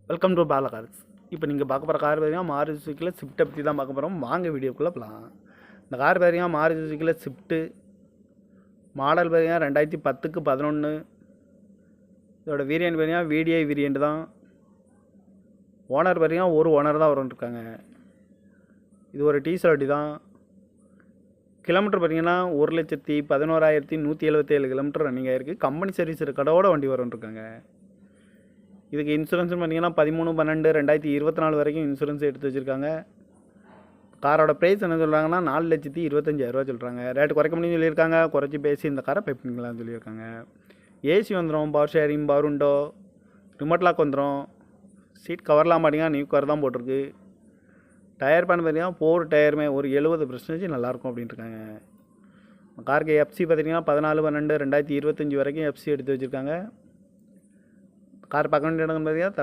Welcome to Bala cars. இப்போ நீங்கள் பார்க்க போகிற கார் பார்த்தீங்கன்னா மாருதி சுசுக்கியில் ஸ்விஃப்ட்டை பற்றி தான் பார்க்க போகிறோம். வாங்க வீடியோக்குள்ளே போகலாம். இந்த கார் பார்த்தீங்கன்னா மாருதி சுசுக்கியில் ஸ்விஃப்ட்டு மாடல் பார்த்தீங்கன்னா 2010க்கு 11. இதோட வேரியண்ட் பார்த்தீங்கன்னா VDI வேரியண்ட் தான். ஓனர் பார்த்தீங்கன்னா ஒரு ஓனர் தான் வரும்னு. இது ஒரு டீசல் வண்டி தான். கிலோமீட்டர் பார்த்தீங்கன்னா 1,11,177 கிலோமீட்டர் ரன்னிங் ஆகிருக்கு. கம்பெனி சர்வீஸ் கடவோட வண்டி வரும்னு. இதுக்கு இன்சூரன்ஸ்னு பார்த்தீங்கன்னா 13/12/2024 வரைக்கும் இன்சூரன்ஸ் எடுத்து வச்சுருக்காங்க. காரோட ப்ரைஸ் என்ன சொல்கிறாங்கன்னா 4,25,000 சொல்கிறாங்க. ரேட்டு குறைக்க முடியும்னு சொல்லியிருக்காங்க. குறைச்சி பேசி இந்த காரை பை பண்ணிக்கலாம்னு சொல்லியிருக்காங்க. ஏசி வந்துடும், power sharing, power window, remote lock வந்துடும். சீட் கவர்லாம் பார்த்தீங்கன்னா நியூ கவர் தான் போட்டிருக்கு. டயர் பேன் பார்த்தீங்கன்னா 4 டயருமே ஒரு 70% நல்லாயிருக்கும் அப்படின்ட்டுருக்காங்க. காருக்கு எஃப்சி பார்த்தீங்கன்னா 14/12/2025 வரைக்கும் எஃப்சி எடுத்து வச்சுருக்காங்க. கார் பார்க்க வேண்டிய இடம் பார்த்தீங்கன்னா